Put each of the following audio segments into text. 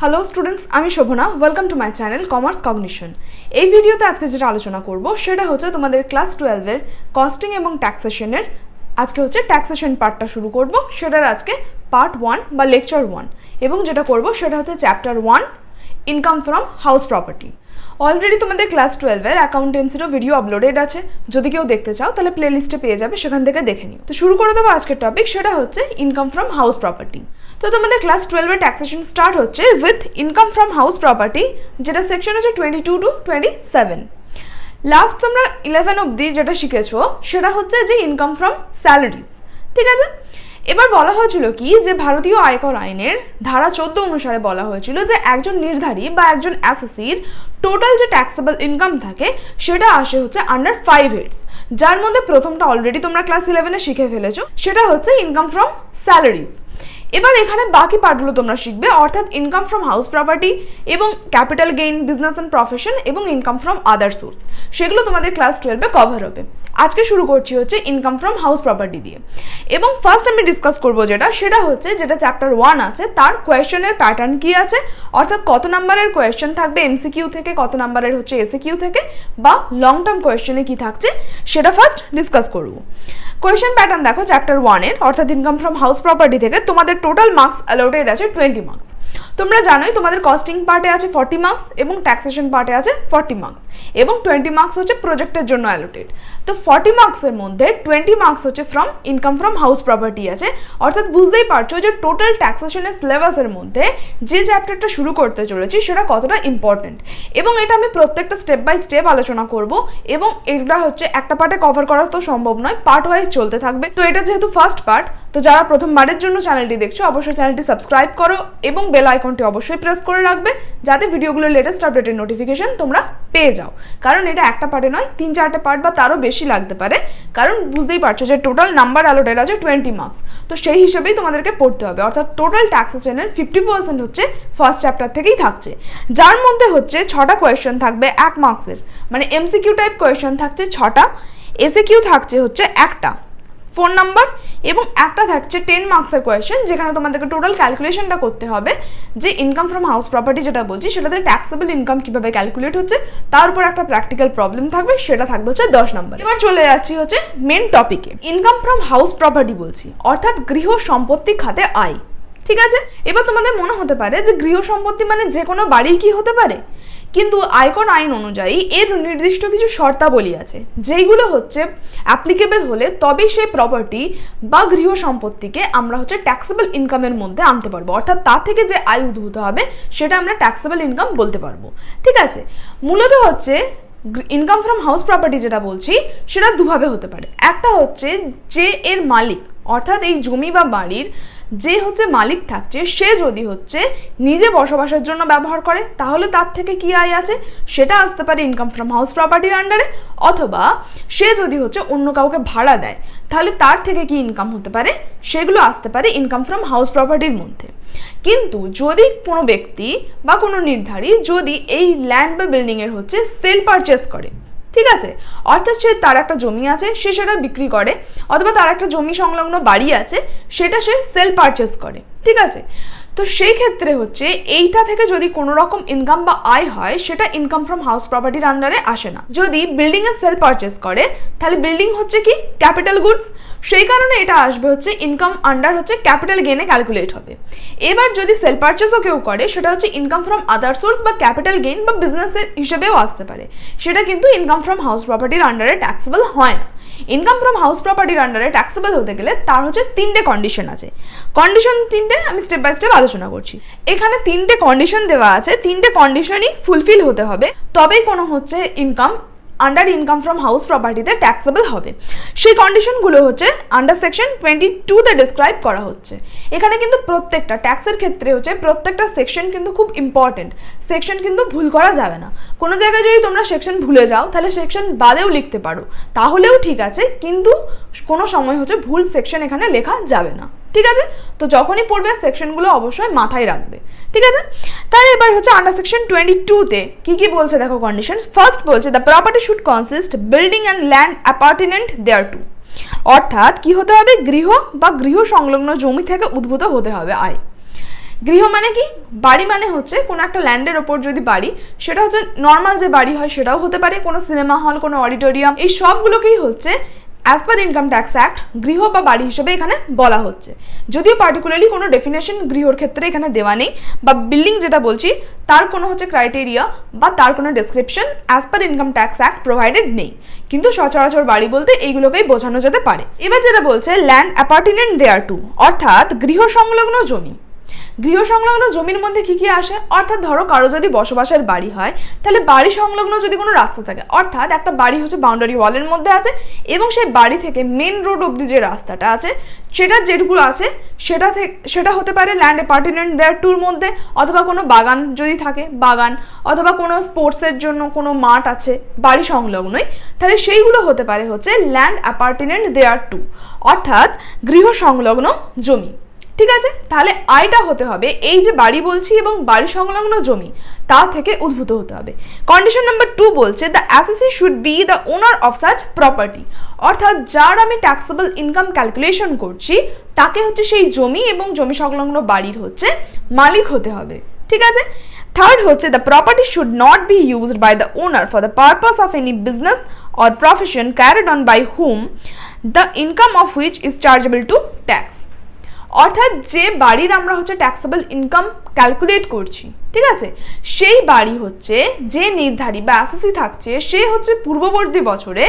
Hello students, আমি Shobhana. Welcome to my channel commerce cognition. এই ভিডিওতে আজকে যেটা আলোচনা করব সেটা হচ্ছে তোমাদের ক্লাস 12-এর কস্টিং এবং ট্যাক্সেশনের আজকে হচ্ছে ট্যাক্সেশন পার্টটা শুরু করব। সেটার আজকে পার্ট 1 বা লেকচার 1 এবং যেটা করব সেটা হচ্ছে chapter 1 income from house property. Already তোমাদের ক্লাস 12-এর অ্যাকাউন্টেন্সিরও ভিডিও আপলোডেড আছে, যদি কেউ দেখতে চাও তাহলে প্লে লিস্টে পেয়ে যাবে, সেখান থেকে দেখে নিও। তো শুরু করে দেবো আজকের টপিক, সেটা হচ্ছে ইনকাম ফ্রম হাউস প্রপার্টি। তো তোমাদের ক্লাস 12-এর ট্যাক্সেশন স্টার্ট হচ্ছে with income from house property, যেটা সেকশন হচ্ছে 22 to 27। লাস্ট তোমরা 11 অবধি যেটা শিখেছো সেটা হচ্ছে যে ইনকাম ফ্রম স্যালারিজ, ঠিক আছে। এবার বলা হয়েছিল কি যে ভারতীয় আয়কর আইনের ধারা 14 অনুসারে বলা হয়েছিল যে একজন নির্ধারী বা একজন অ্যাসেসির টোটাল যে ট্যাক্সেবল ইনকাম থাকে সেটা আসে হচ্ছে আন্ডার 5 হেডস, যার মধ্যে প্রথমটা অলরেডি তোমরা ক্লাস 11-এ শিখে ফেলেছো, সেটা হচ্ছে ইনকাম ফ্রম স্যালারিজ। এবার এখানে বাকি পার্টগুলো তোমরা শিখবে, অর্থাৎ ইনকাম ফ্রম হাউস প্রপার্টি এবং capital gain, business and profession এবং ইনকাম ফ্রম আদার সোর্স, সেগুলো তোমাদের ক্লাস 12-এ কভার হবে। আজকে শুরু করছি হচ্ছে ইনকাম ফ্রম হাউস প্রপার্টি দিয়ে। এবং ফার্স্ট আমি ডিসকাস করবো যেটা হচ্ছে যেটা চ্যাপ্টার 1 আছে তার কোয়েশ্চেনের প্যাটার্ন কি আছে, অর্থাৎ কত নাম্বারের কোয়েশ্চেন থাকবে এমসিকিউ থেকে, কত নাম্বারের হচ্ছে এসিকিউ থেকে, বা লং টার্ম কোয়েশ্চেনে কি থাকছে সেটা ফার্স্ট ডিসকাস করবো। কোয়েশ্চেন প্যাটার্ন দেখো, চ্যাপ্টার 1-এর অর্থাৎ ইনকাম ফ্রম হাউস প্রপার্টি থেকে তোমাদের টোটাল মার্কস অ্যালোটেড আছে 20 মার্কস। তোমরা জানোই তোমাদের কস্টিং পার্টে আছে 40 মার্কস এবং ট্যাক্সেশন পার্টে আছে 40 মার্কস এবং 20 মার্কস হচ্ছে প্রজেক্টের জন্য অ্যালোটেড। তো 40 মার্কসের মধ্যে 20 মার্কস হচ্ছে from income from house property আছে, অর্থাৎ বুঝতেই পারছো যে টোটাল ট্যাক্সেশনের সিলেবাসের মধ্যে যে চ্যাপ্টারটা শুরু করতে চলেছি সেটা কতটা ইম্পর্টেন্ট। এবং এটা আমি প্রত্যেকটা স্টেপ বাই স্টেপ আলোচনা করব এবং এটা হচ্ছে একটা পার্টে কভার করা তো সম্ভব নয়, পার্ট ওয়াইজ চলতে থাকবে। তো এটা যেহেতু ফার্স্ট পার্ট, তো যারা প্রথমবারের জন্য চ্যানেলটি দেখছো অবশ্যই চ্যানেলটি সাবস্ক্রাইব করো এবং বেল আইকনটি অবশ্যই প্রেস করে রাখবে যাতে ভিডিওগুলোর লেটেস্ট আপডেটের নোটিফিকেশন তোমরা পেয়ে যাও। কারণ এটা একটা পার্টে নয়, 3-4টে পার্ট বা তারও বেশি লাগতে পারে, কারণ বুঝতেই পারছো যে টোটাল নাম্বার অ্যালোটেড আছে 20 মার্কস। তো সেই হিসেবেই তোমাদেরকে পড়তে হবে, অর্থাৎ টোটাল ট্যাক্সেশনের 50% হচ্ছে ফার্স্ট চ্যাপ্টার থেকেই থাকছে, যার মধ্যে হচ্ছে 6টা কোয়েশ্চেন থাকবে 1 মার্কসের, মানে এমসিকিউ টাইপ কোয়েশ্চেন থাকছে 6টা, এসিকিউ থাকছে হচ্ছে 1টা 4 নাম্বার এবং একটা থাকছে 10 মার্কসের কোয়েশ্চেন, যেখানে তোমাদেরকে টোটাল ক্যালকুলেশনটা করতে হবে যে ইনকাম ফ্রম হাউস প্রপার্টি যেটা বলছি সেটাতে ট্যাক্সেবল ইনকাম কিভাবে ক্যালকুলেট হচ্ছে, তার উপর একটা প্র্যাকটিক্যাল প্রবলেম থাকবে, সেটা থাকবে হচ্ছে 10 নাম্বার। এবার চলে যাচ্ছি হচ্ছে মেন টপিকে। ইনকাম ফ্রম হাউস প্রপার্টি বলছি, অর্থাৎ গৃহ সম্পত্তি খাতে আয়, ঠিক আছে। এবার তোমাদের মনে হতে পারে যে গৃহ সম্পত্তি মানে যে কোনো বাড়ি কি হতে পারে, কিন্তু আয়কর আইন অনুযায়ী এর নির্দিষ্ট কিছু শর্তাবলী আছে, যেইগুলো হচ্ছে অ্যাপ্লিকেবল হলে তবেই সেই প্রপার্টি বা গৃহ সম্পত্তিকে আমরা হচ্ছে ট্যাক্সেবল ইনকামের মধ্যে আনতে পারবো, অর্থাৎ তা থেকে যে আয় উদ্ভূত হবে সেটা আমরা ট্যাক্সেবল ইনকাম বলতে পারবো, ঠিক আছে। মূলত হচ্ছে ইনকাম ফ্রম হাউস প্রপার্টি যেটা বলছি সেটা দুভাবে হতে পারে। একটা হচ্ছে যে এর মালিক, অর্থাৎ এই জমি বা বাড়ির যে হচ্ছে মালিক থাকছে সে যদি হচ্ছে নিজে বসবাসের জন্য ব্যবহার করে তাহলে তার থেকে কি আয় আছে সেটা আসতে পারে ইনকাম ফ্রম হাউস প্রপার্টির আন্ডারে, অথবা সে যদি হচ্ছে অন্য কাউকে ভাড়া দেয় তাহলে তার থেকে কি ইনকাম হতে পারে সেগুলো আসতে পারে ইনকাম ফ্রম হাউস প্রপার্টির মধ্যে। কিন্তু যদি কোনো ব্যক্তি বা কোনো নির্ধারী যদি এই ল্যান্ড বা বিল্ডিংয়ের হচ্ছে সেল পারচেস করে, ঠিক আছে, অর্থাৎ সে তার একটা জমি আছে সে সেটা বিক্রি করে, অথবা তার একটা জমি সংলগ্ন বাড়ি আছে সেটা সে সেল পারচেস করে, ঠিক আছে। তো সেই ক্ষেত্রে হচ্ছে এইটা থেকে যদি কোনো রকম ইনকাম বা আয় হয় সেটা ইনকাম ফ্রম হাউস প্রপার্টির আন্ডারে আসে না। যদি বিল্ডিং এর সেল পারচেস করে তাহলে বিল্ডিং হচ্ছে কি ক্যাপিটাল গুডস, সেই কারণে এটা আসবে হচ্ছে ইনকাম আন্ডার হচ্ছে ক্যাপিটাল গেইনে ক্যালকুলেট হবে। এবার যদি সেল পারচেসও কেউ করে সেটা হচ্ছে ইনকাম ফ্রম আদার সোর্স বা ক্যাপিটাল গেইন বা বিজনেসের হিসেবেও আসতে পারে, সেটা কিন্তু ইনকাম ফ্রম হাউস প্রপার্টির আন্ডারে ট্যাক্সেবল হয় না। ইনকাম ফ্রম হাউস প্রপার্টির আন্ডারে ট্যাক্সেবল হতে গেলে তার হচ্ছে 3টে কন্ডিশন আছে। কন্ডিশন 3টে আমি স্টেপ বাই স্টেপ আলোচনা করছি। এখানে 3টে কন্ডিশন দেওয়া আছে, 3টে কন্ডিশনই ফুলফিল হতে হবে তবেই কোনো হচ্ছে income under income from house প্রপার্টিতে ট্যাক্সেবল হবে। সেই কন্ডিশনগুলো হচ্ছে আন্ডার সেকশন 22-তে ডিসক্রাইব করা হচ্ছে। এখানে কিন্তু প্রত্যেকটা ট্যাক্সের ক্ষেত্রে হচ্ছে প্রত্যেকটা সেকশন কিন্তু খুব ইম্পর্টেন্ট, সেকশন কিন্তু ভুল করা যাবে না। কোনো জায়গায় যদি তোমরা সেকশন ভুলে যাও তাহলে সেকশন বাদেও লিখতে পারো, তাহলেও ঠিক আছে, কিন্তু কোনো সময় হচ্ছে ভুল সেকশন এখানে লেখা যাবে না, ঠিক আছে। তো যখনই পড়বে সেকশনগুলো অবশ্যই মাথায় রাখবে, ঠিক আছে। তাহলে এবার হচ্ছে আন্ডার সেকশন 22-তে কি কি বলছে দেখো কন্ডিশন। ফার্স্ট বলছে the property should consist building and land appurtenant thereto, অর্থাৎ কি হতে হবে গৃহ বা গৃহ সংলগ্ন জমি থেকে উদ্ভূত হতে হবে আয়। গৃহ মানে কি? বাড়ি মানে হচ্ছে কোনো একটা ল্যান্ডের ওপর যদি বাড়ি, সেটা হচ্ছে নর্মাল যে বাড়ি হয় সেটাও হতে পারে, কোনো সিনেমা হল, কোনো অডিটোরিয়াম, এই সবগুলোকেই হচ্ছে as per income tax act গৃহ বা বাড়ি হিসেবে এখানে বলা হচ্ছে। যদিও পার্টিকুলারলি কোনো ডেফিনেশন গৃহর ক্ষেত্রে এখানে দেওয়া নেই, বা বিল্ডিং যেটা বলছি তার কোনো হচ্ছে ক্রাইটেরিয়া বা তার কোনো description as per income tax act provided নেই, কিন্তু সচরাচর বাড়ি বলতে এইগুলোকেই বোঝানো যেতে পারে। এবার যেটা বলছে ল্যান্ড অ্যাপার্টিনেন্ট দেয়ার টু, অর্থাৎ গৃহ সংলগ্ন জমি। গৃহ সংলগ্ন জমির মধ্যে কি কি আসে? অর্থাৎ ধরো কারো যদি বসবাসের বাড়ি হয়, তাহলে বাড়ি সংলগ্ন যদি কোনো রাস্তা থাকে, অর্থাৎ একটা বাড়ি হচ্ছে বাউন্ডারি ওয়ালের মধ্যে আছে এবং সেই বাড়ি থেকে মেন রোড অব্দি যে রাস্তাটা আছে সেটা যেটুকু আছে সেটা হতে পারে ল্যান্ড অ্যাপার্টিনেন্ট দেয়ার টুর মধ্যে, অথবা কোনো বাগান যদি থাকে বাগান, অথবা কোনো স্পোর্টসের জন্য কোনো মাঠ আছে বাড়ি সংলগ্নই, তাহলে সেইগুলো হতে পারে হচ্ছে ল্যান্ড অ্যাপার্টিনেন্ট দেয়ার টু, অর্থাৎ গৃহ সংলগ্ন জমি। ঠিক আছে, তাহলে আয়টা হতে হবে এই যে বাড়ি বলছি এবং বাড়ি সংলগ্ন জমি তা থেকে উদ্ভূত হতে হবে। কন্ডিশন নাম্বার 2 বলছে the অ্যাসেসি should be the owner of such property, অর্থাৎ যার আমি ট্যাক্সেবল ইনকাম ক্যালকুলেশন করছি তাকে হচ্ছে সেই জমি এবং জমি সংলগ্ন বাড়ির হচ্ছে মালিক হতে হবে। ঠিক আছে, থার্ড হচ্ছে the property should not be used by the owner for the purpose of any business or profession carried on by him the income of which is chargeable to tax, অর্থাৎ যে বাড়ির আমরা হচ্ছে ট্যাক্সেবল ইনকাম ক্যালকুলেট করছি, ঠিক আছে, সেই বাড়ি হচ্ছে যে নির্ধারী বা অ্যাসেসি থাকছে সে হচ্ছে পূর্ববর্তী বছরে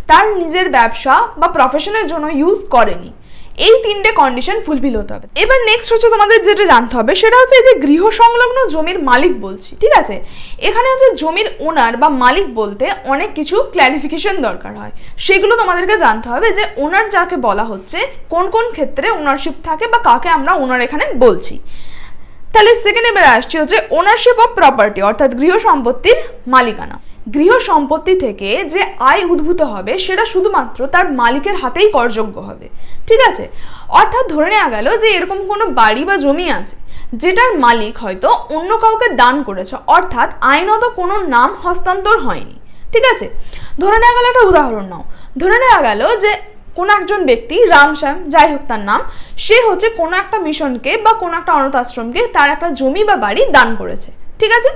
তার নিজের ব্যবসা বা প্রফেশনের জন্য ইউজ করেনি। এই তিনটে কন্ডিশন ফুলফিল হতে হবে। এবার নেক্সট হচ্ছে তোমাদের যেটা জানতে হবে সেটা হচ্ছে এই যে গৃহ সংলগ্ন জমির মালিক বলছি, ঠিক আছে, এখানে হচ্ছে জমির ওনার বা মালিক বলতে অনেক কিছু ক্ল্যারিফিকেশন দরকার হয়, সেগুলো তোমাদেরকে জানতে হবে যে ওনার যাকে বলা হচ্ছে কোন কোন ক্ষেত্রে ওনারশিপ থাকে বা কাকে আমরা ওনার এখানে বলছি। তাহলে সেকেন্ড এবারে আসছে হচ্ছে ওনারশিপ অফ প্রপার্টি, অর্থাৎ গৃহ সম্পত্তির মালিকানা। গৃহ সম্পত্তি থেকে যে আয় উদ্ভূত হবে সেটা শুধুমাত্র তার মালিকের হাতেই করযোগ্য হবে। ঠিক আছে, অর্থাৎ ধরে নেওয়া গেল যে এরকম কোনো বাড়ি বা জমি আছে যেটার মালিক হয়তো অন্য কাউকে দান করেছে, অর্থাৎ আইনত কোনো নাম হস্তান্তর হয়নি। ঠিক আছে, ধরে নেওয়া গেল একটা উদাহরণ নাও, ধরে নেওয়া গেল যে কোনো একজন ব্যক্তি রামশ্যাম যাই হোক তার নাম, সে হচ্ছে কোনো একটা মিশনকে বা কোনো একটা অনাথ আশ্রমকে তার একটা জমি বা বাড়ি দান করেছে। ঠিক আছে,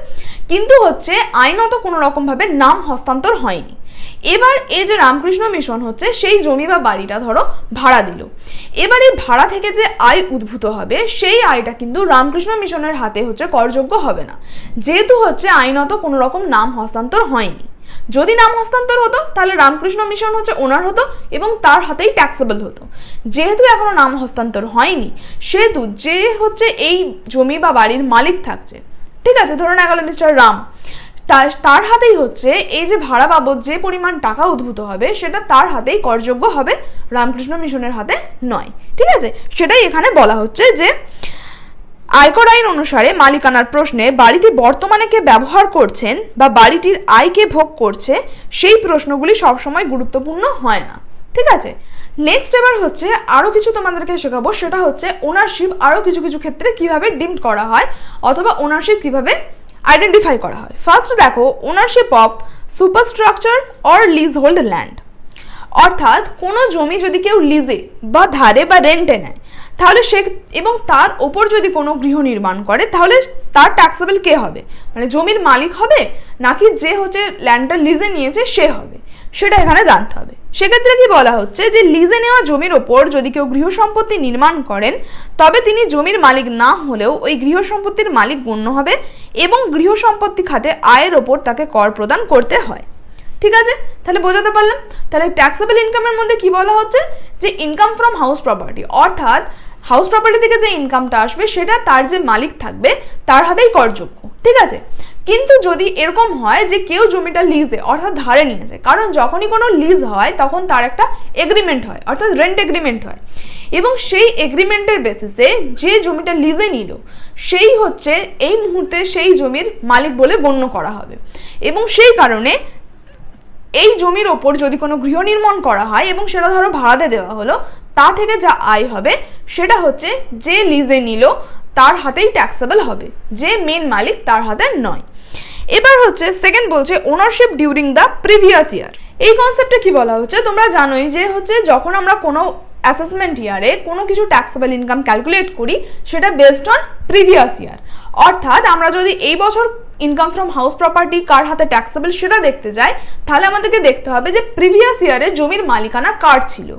কিন্তু হচ্ছে আইনত কোনো রকমভাবে নাম হস্তান্তর হয়নি। এবার এই যে রামকৃষ্ণ মিশন হচ্ছে সেই জমি বা বাড়িটা ধরো ভাড়া দিল, এবার এই ভাড়া থেকে যে আয় উদ্ভূত হবে সেই আয়টা কিন্তু রামকৃষ্ণ মিশনের হাতে হচ্ছে করযোগ্য হবে না, যেহেতু হচ্ছে আইনত কোনো রকম নাম হস্তান্তর হয়নি। যদি নাম হস্তান্তর হতো তাহলে রামকৃষ্ণ মিশন হচ্ছে ওনার হতো এবং তার হাতেই ট্যাক্সেবল হতো। যেহেতু এখনো নাম হস্তান্তর হয়নি সেহেতু যে হচ্ছে এই জমি বা বাড়ির মালিক থাকছে, ঠিক আছে, ধরে নেওয়া গেল মিস্টার রাম, তার হাতেই হচ্ছে এই যে ভাড়া বাবদ যে পরিমাণ টাকা উদ্ভূত হবে সেটা তার হাতেই করযোগ্য হবে, রামকৃষ্ণ মিশনের হাতে নয়। ঠিক আছে, সেটাই এখানে বলা হচ্ছে যে আয়কর আইন অনুসারে মালিকানার প্রশ্নে বাড়িটি বর্তমানে কে ব্যবহার করছেন বা বাড়িটির আয়কে ভোগ করছে সেই প্রশ্নগুলি সবসময় গুরুত্বপূর্ণ হয় না। ঠিক আছে, নেক্সট এবার হচ্ছে আরও কিছু তোমাদেরকে শেখাবো, সেটা হচ্ছে ওনারশিপ আরও কিছু কিছু ক্ষেত্রে কিভাবে ডিমড করা হয় অথবা ওনারশিপ কিভাবে আইডেন্টিফাই করা হয়। ফার্স্ট দেখো ownership of superstructure or leasehold land, অর্থাৎ কোনো জমি যদি কেউ লিজে বা ধারে বা রেন্টে নেয় তাহলে সে এবং তার ওপর যদি কোনো গৃহ নির্মাণ করে তাহলে তার ট্যাক্সেবল কে হবে, মানে জমির মালিক হবে নাকি যে হচ্ছে ল্যান্ডটা লিজে নিয়েছে সে হবে, সেটা এখানে জানতে হবে। সেক্ষেত্রে কি বলা হচ্ছে যে লিজে নেওয়া জমির ওপর যদি কেউ গৃহ সম্পত্তি নির্মাণ করেন তবে তিনি জমির মালিক না হলেও ওই গৃহ সম্পত্তির মালিক গণ্য হবে এবং গৃহ সম্পত্তি খাতে আয়ের ওপর তাকে কর প্রদান করতে হয়। ঠিক আছে, তাহলে বোঝাতে পারলাম। তাহলে ট্যাক্সেবল ইনকামের মধ্যে কি বলা হচ্ছে যে ইনকাম ফ্রম হাউস প্রপার্টি, অর্থাৎ হাউস প্রপার্টি থেকে যে ইনকামটা আসবে সেটা তার যে মালিক থাকবে তার হাতেই করযোগ্য। ঠিক আছে, কিন্তু যদি এরকম হয় যে কেউ জমিটা লিজে অর্থাৎ ধারে নিয়েছে, কারণ যখনই কোনো লিজ হয় তখন তার একটা এগ্রিমেন্ট হয় অর্থাৎ রেন্ট এগ্রিমেন্ট হয় এবং সেই এগ্রিমেন্টের বেসিসে যে জমিটা লিজে নিল সেই হচ্ছে এই মুহূর্তে সেই জমির মালিক বলে গণ্য করা হবে এবং সেই কারণে এই জমির ওপর যদি কোনো গৃহ নির্মাণ করা হয় এবং সেটা ধরো ভাড়াতে দেওয়া হলো, তা থেকে যা আয় হবে সেটা হচ্ছে যে লিজে নিল তার হাতেই ট্যাক্সেবল হবে, যে মেন মালিক তার হাতে নয়। এবার হচ্ছে সেকেন্ড বলছে ownership during the previous year. এই কনসেপ্টে কি বলা হচ্ছে তোমরা জানোই যে হচ্ছে যখন আমরা কোনো অ্যাসেসমেন্ট ইয়ারে কোনো কিছু ট্যাক্সেবল ইনকাম ক্যালকুলেট করি সেটা বেসড অন প্রিভিয়াস ইয়ার। অর্থাৎ আমরা যদি এই বছর ইনকাম ফ্রম হাউস প্রপার্টি কার হাতে ট্যাক্সেবল সেটা দেখতে যাই, তাহলে আমাদেরকে দেখতে হবে যে প্রিভিয়াস ইয়ারে জমির মালিকানা কার ছিল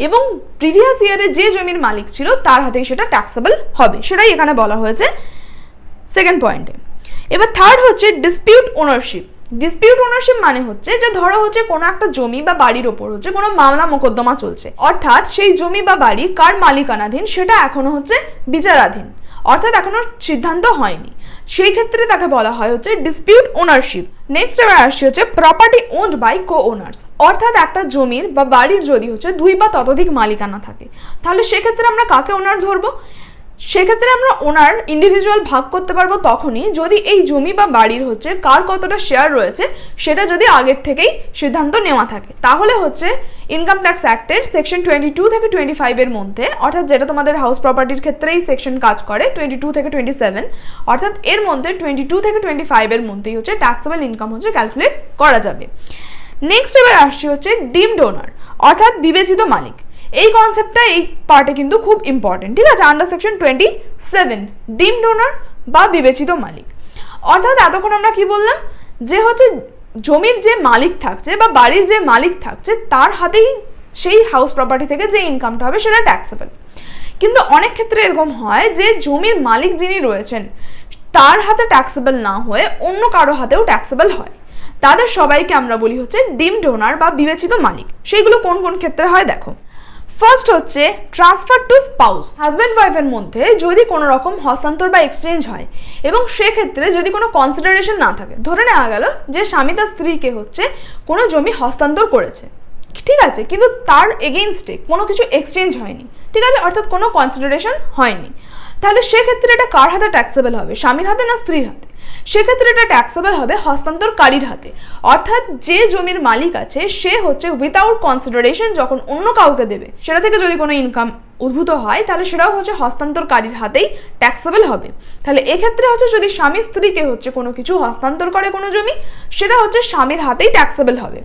এবং প্রিভিয়াস ইয়ারে যে জমির মালিক ছিল তার হাতেই সেটা ট্যাক্সেবল হবে, সেটাই এখানে বলা হয়েছে সেকেন্ড পয়েন্টে। এবার থার্ড হচ্ছে ডিসপিউট ওনারশিপ। ডিসপিউট ওনারশিপ মানে হচ্ছে যে ধরো হচ্ছে কোনো একটা জমি বা বাড়ির ওপর হচ্ছে কোনো মামলা মোকদ্দমা চলছে, অর্থাৎ সেই জমি বা বাড়ি কার মালিকানাধীন সেটা এখনো হচ্ছে বিচারাধীন, অর্থাৎ এখনো সিদ্ধান্ত হয়নি, সেই ক্ষেত্রে তাকে বলা হয় হচ্ছে ডিসপিউট ওনারশিপ। নেক্সট এবার আসছে হচ্ছে property owned by co owners. অর্থাৎ একটা জমির বা বাড়ির যদি হচ্ছে 2 বা ততোধিক মালিকানা থাকে তাহলে সেক্ষেত্রে আমরা কাকে ওনার ধরবো? সেক্ষেত্রে আমরা ওনার ইন্ডিভিজুয়াল ভাগ করতে পারবো তখনই যদি এই জমি বা বাড়ির হচ্ছে কার কতটা শেয়ার রয়েছে সেটা যদি আগের থেকেই সিদ্ধান্ত নেওয়া থাকে। তাহলে হচ্ছে ইনকাম ট্যাক্স অ্যাক্টের সেকশন 22 থেকে 25 এর মধ্যে, অর্থাৎ যেটা তোমাদের হাউস প্রপার্টির ক্ষেত্রেই সেকশন কাজ করে 22 থেকে 27, অর্থাৎ এর মধ্যে 22 থেকে 25 এর মধ্যেই হচ্ছে ট্যাক্সেবল ইনকাম হচ্ছে ক্যালকুলেট করা যাবে। নেক্সট এবার আসছে হচ্ছে ডিমড ওনার, অর্থাৎ বিবেচিত মালিক। এই কনসেপ্টটা এই পার্টে কিন্তু খুব ইম্পর্টেন্ট, ঠিক আছে? আন্ডার সেকশন 27 ডিমড ওনার বা বিবেচিত মালিক। অর্থাৎ এতক্ষণ আমরা কি বললাম যে হচ্ছে জমির যে মালিক থাকছে বা বাড়ির যে মালিক থাকছে তার হাতেই সেই হাউস প্রপার্টি থেকে যে ইনকামটা হবে সেটা ট্যাক্সেবল। কিন্তু অনেক ক্ষেত্রে এরকম হয় যে জমির মালিক যিনি রয়েছেন তার হাতে ট্যাক্সেবল না হয়ে অন্য কারো হাতেও ট্যাক্সেবল হয়, তাদের সবাইকে আমরা বলি হচ্ছে ডিমড ওনার বা বিবেচিত মালিক। সেইগুলো কোন কোন ক্ষেত্রে হয় দেখো। ফার্স্ট হচ্ছে ট্রান্সফার টু স্পাউস। হাজব্যান্ড ওয়াইফের মধ্যে যদি কোনো রকম হস্তান্তর বা এক্সচেঞ্জ হয় এবং সেক্ষেত্রে যদি কোনো কনসিডারেশন না থাকে, ধরে নেওয়া গেল যে স্বামী তার স্ত্রীকে হচ্ছে কোনো জমি হস্তান্তর করেছে, ঠিক আছে, কিন্তু তার এগেইনস্টে কোনো কিছু এক্সচেঞ্জ হয়নি, ঠিক আছে, অর্থাৎ কোনো কনসিডারেশন হয়নি, তাহলে সেক্ষেত্রে এটা কার হাতে ট্যাক্সেবল হবে? স্বামীর হাতে না স্ত্রীর হাতে? সেক্ষেত্রে এটা ট্যাক্সেবল হবে হস্তান্তরকারীর হাতে। অর্থাৎ যে জমির মালিক আছে সে হচ্ছে উইথাউট কনসিডারেশন যখন অন্য কাউকে দেবে সেটা থেকে যদি কোনো ইনকাম উদ্ভূত হয় তাহলে সেটাও হচ্ছে হস্তান্তরকারীর হাতেই ট্যাক্সেবল হবে। তাহলে এক্ষেত্রে হচ্ছে যদি স্বামী স্ত্রীকে হচ্ছে কোনো কিছু হস্তান্তর করে কোনো জমি, সেটা হচ্ছে স্বামীর হাতেই ট্যাক্সেবল হবে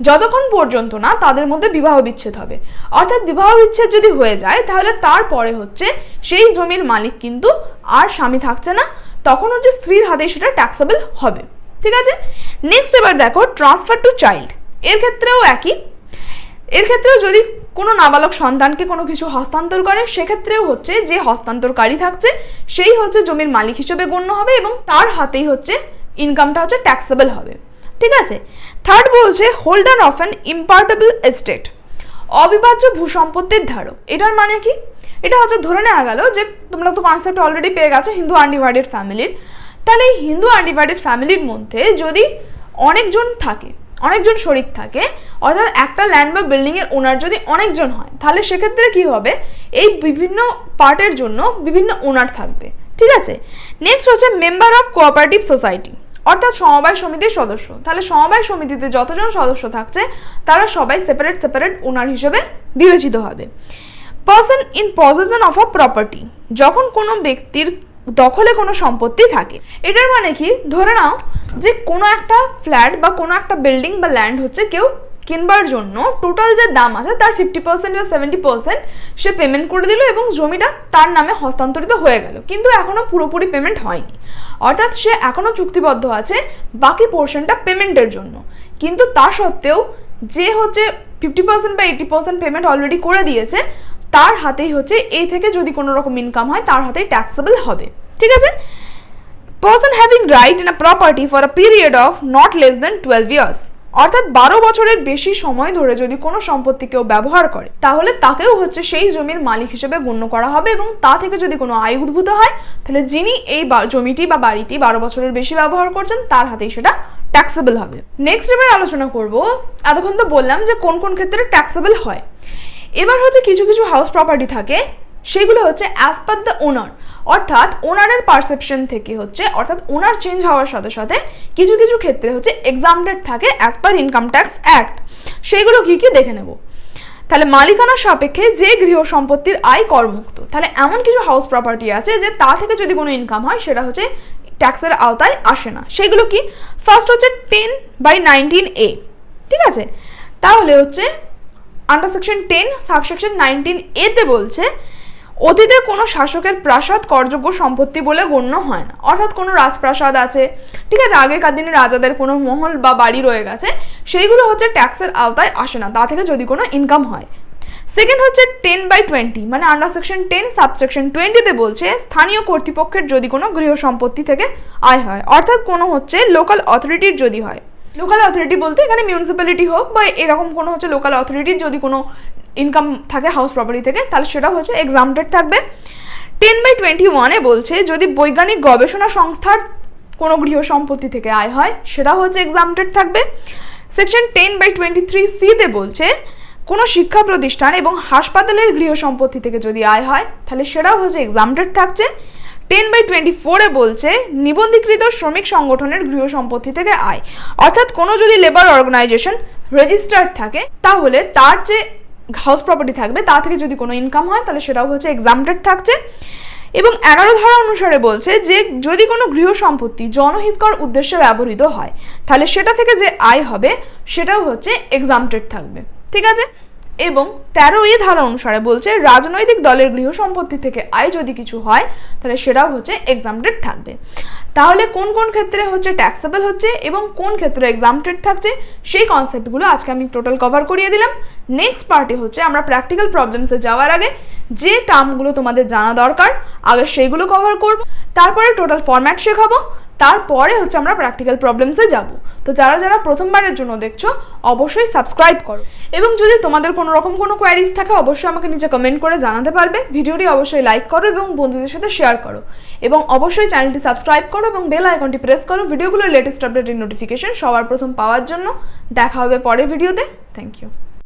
যতক্ষণ পর্যন্ত না তাদের মধ্যে বিবাহ বিচ্ছেদ হবে। অর্থাৎ বিবাহ বিচ্ছেদ যদি হয়ে যায় তাহলে তারপরে হচ্ছে সেই জমির মালিক কিন্তু আর স্বামী থাকছে না, তখন হচ্ছে স্ত্রীর হাতেই সেটা ট্যাক্সেবল হবে, ঠিক আছে? নেক্সট এবার দেখো ট্রান্সফার টু চাইল্ড। এর ক্ষেত্রেও একই, এর ক্ষেত্রেও যদি কোনো নাবালক সন্তানকে কোনো কিছু হস্তান্তর করে সেক্ষেত্রেও হচ্ছে যে হস্তান্তরকারী থাকছে সেই হচ্ছে জমির মালিক হিসেবে গণ্য হবে এবং তার হাতেই হচ্ছে ইনকামটা হচ্ছে ট্যাক্সেবল হবে, ঠিক আছে? থার্ড বলছে হোল্ডার অফ অ্যান ইম্পার্টেবল এস্টেট। অবিভাজ্য ভূসম্পত্তির ধারক। এটার মানে কি? এটা হচ্ছে ধরে নেওয়া গেল যে তোমরা তো কনসেপ্ট অলরেডি পেয়ে গেছো হিন্দু আনডিভাইডেড ফ্যামিলির। তাহলে এই হিন্দু আনডিভাইডেড ফ্যামিলির মধ্যে যদি অনেকজন থাকে, অনেকজন শরিক থাকে, অর্থাৎ একটা ল্যান্ড বা বিল্ডিংয়ের ওনার যদি অনেকজন হয় তাহলে সেক্ষেত্রে কি হবে? এই বিভিন্ন পার্টের জন্য বিভিন্ন ওনার থাকবে, ঠিক আছে? নেক্সট হচ্ছে মেম্বার অফ কোঅপারেটিভ সোসাইটি, অর্থাৎ সমবায় সমিতির সদস্য। তাহলে সমবায় সমিতিতে যতজন সদস্য থাকছে তারা সবাই সেপারেট সেপারেট ওনার হিসেবে বিবেচিত হবে। Person in possession of a property, যখন কোনো ব্যক্তির দখলে কোনো সম্পত্তি থাকে। এটার মানে কি? ধরে নাও যে কোনো একটা ফ্ল্যাট বা কোনো একটা বিল্ডিং বা ল্যান্ড হচ্ছে কেউ কিনবার জন্য টোটাল যে দাম আছে তার 50% বা 70% সে পেমেন্ট করে দিল এবং জমিটা তার নামে হস্তান্তরিত হয়ে গেল, কিন্তু এখনো পুরোপুরি পেমেন্ট হয়নি, অর্থাৎ সে এখনো চুক্তিবদ্ধ আছে বাকি পোর্শনটা পেমেন্টের জন্য। কিন্তু তা সত্ত্বেও যে হচ্ছে 50% বা 80% পেমেন্ট অলরেডি করে দিয়েছে তার হাতেই হচ্ছে এই থেকে যদি কোনো রকম ইনকাম হয় তার হাতেই ট্যাক্সেবল হবে, ঠিক আছে? Person having right in a property for a period of not less than 12 years, অর্থাৎ 12 বছরের বেশি সময় ধরে যদি কোনো সম্পত্তি কেউ ব্যবহার করে তাহলে তাকেও হচ্ছে সেই জমির মালিক হিসেবে গণ্য করা হবে এবং তা থেকে যদি কোনো আয় উদ্ভূত হয় তাহলে যিনি এই জমিটি বা বাড়িটি 12 বছরের বেশি ব্যবহার করছেন তার হাতেই সেটা ট্যাক্সেবল হবে। নেক্সট এবার আলোচনা করব, এতক্ষণ তো বললাম যে কোন কোন ক্ষেত্রে ট্যাক্সেবল হয়। এবার হচ্ছে কিছু কিছু হাউস প্রপার্টি থাকে সেগুলো হচ্ছে অ্যাজ পার দ্য ওনার, অর্থাৎ ওনারের পারসেপশন থেকে হচ্ছে, অর্থাৎ ওনার চেঞ্জ হওয়ার সাথে সাথে কিছু কিছু ক্ষেত্রে হচ্ছে এক্সামটেড থাকে as per income tax act. সেইগুলো কি কি দেখে নেব। তাহলে মালিকানার সাপেক্ষে যে গৃহ সম্পত্তির আয় করমুক্ত, তাহলে এমন কিছু হাউস প্রপার্টি আছে যে তা থেকে যদি কোনো ইনকাম হয় সেটা হচ্ছে ট্যাক্সের আওতায় আসে না। সেগুলো কি? ফার্স্ট হচ্ছে 10/19A, ঠিক আছে? তাহলে হচ্ছে আন্ডার সেকশন 10 সাবসেকশন 19 এতে বলছে অতীতে কোনো শাসকের প্রাসাদ করযোগ্য সম্পত্তি বলে গণ্য হয় না। অর্থাৎ কোনো রাজপ্রাসাদ আছে, ঠিক আছে, আগেকার দিনে রাজাদের কোনো মহল বা বাড়ি রয়ে গেছে, সেইগুলো হচ্ছে ট্যাক্সের আওতায় আসে না, তা থেকে যদি কোনো ইনকাম হয়। সেকেন্ড হচ্ছে 10/20, মানে আন্ডার সেকশন 10 সাবসেকশন 20তে বলছে স্থানীয় কর্তৃপক্ষের যদি কোনো গৃহ সম্পত্তি থেকে আয় হয়, অর্থাৎ কোনো হচ্ছে লোকাল অথরিটির যদি হয়। লোকাল অথরিটি বলতে এখানে মিউনিসিপ্যালিটি হোক বা এরকম কোনো হচ্ছে লোকাল অথরিটির যদি কোনো ইনকাম থাকে হাউস প্রপার্টি থেকে, তাহলে সেটা হচ্ছে এক্সাম্পটেড থাকবে। 10/21 বলছে যদি বৈজ্ঞানিক গবেষণা সংস্থার কোনো গৃহ সম্পত্তি থেকে আয় হয়, সেটা হচ্ছে এক্সাম্পটেড থাকবে। সেকশন 10/23C বলছে কোনো শিক্ষা প্রতিষ্ঠান এবং হাসপাতালের গৃহ সম্পত্তি থেকে যদি আয় হয়, তাহলে সেটাও হচ্ছে এক্সাম্পটেড থাকছে। 10/24 বলছে নিবন্ধীকৃত শ্রমিক সংগঠনের গৃহ সম্পত্তি থেকে আয়, অর্থাৎ কোনো যদি লেবার অর্গানাইজেশন রেজিস্টার্ড থাকে, তাহলে তার যে হাউস প্রপার্টি থাকবে তা থেকে যদি কোনো ইনকাম হয়, তাহলে সেটাও হচ্ছে এক্সাম্পটেড থাকছে। এবং 11 ধারা অনুসারে বলছে যে যদি কোনো গৃহ সম্পত্তি জনহিতকর উদ্দেশ্যে ব্যবহৃত হয়, তাহলে সেটা থেকে যে আয় হবে সেটাও হচ্ছে এক্সাম্পটেড থাকবে, ঠিক আছে। এবং 13 ধারা অনুসারে বলছে রাজনৈতিক দলের গৃহ সম্পত্তি থেকে আয় যদি কিছু হয়, তাহলে সেটাও হচ্ছে এক্সাম্পটেড থাকবে। তাহলে কোন কোন ক্ষেত্রে হচ্ছে ট্যাক্সেবল হচ্ছে এবং কোন ক্ষেত্রে এক্সাম্পটেড থাকছে, সেই কনসেপ্টগুলো আজকে আমি টোটাল কভার করিয়ে দিলাম। নেক্সট পার্টে হচ্ছে আমরা প্র্যাকটিক্যাল প্রবলেমসে যাওয়ার আগে যে টার্মগুলো তোমাদের জানা দরকার আগে সেইগুলো কভার করব, তারপরে টোটাল ফরম্যাট শেখাবো, তারপরে হচ্ছে আমরা প্র্যাকটিক্যাল প্রবলেমসে যাব। তো যারা যারা প্রথমবারের জন্য দেখছো অবশ্যই সাবস্ক্রাইব করো, এবং যদি তোমাদের কোনো রকম কোনো কোয়ারিজ থাকে অবশ্যই আমাকে নিচে কমেন্ট করে জানাতে পারবে। ভিডিওটি অবশ্যই লাইক করো এবং বন্ধুদের সাথে শেয়ার করো, এবং অবশ্যই চ্যানেলটি সাবস্ক্রাইব করো এবং বেল আইকনটি প্রেস করো ভিডিওগুলোর লেটেস্ট আপডেটের নোটিফিকেশন সবার প্রথম পাওয়ার জন্য। দেখা হবে পরের ভিডিওতে। Thank you.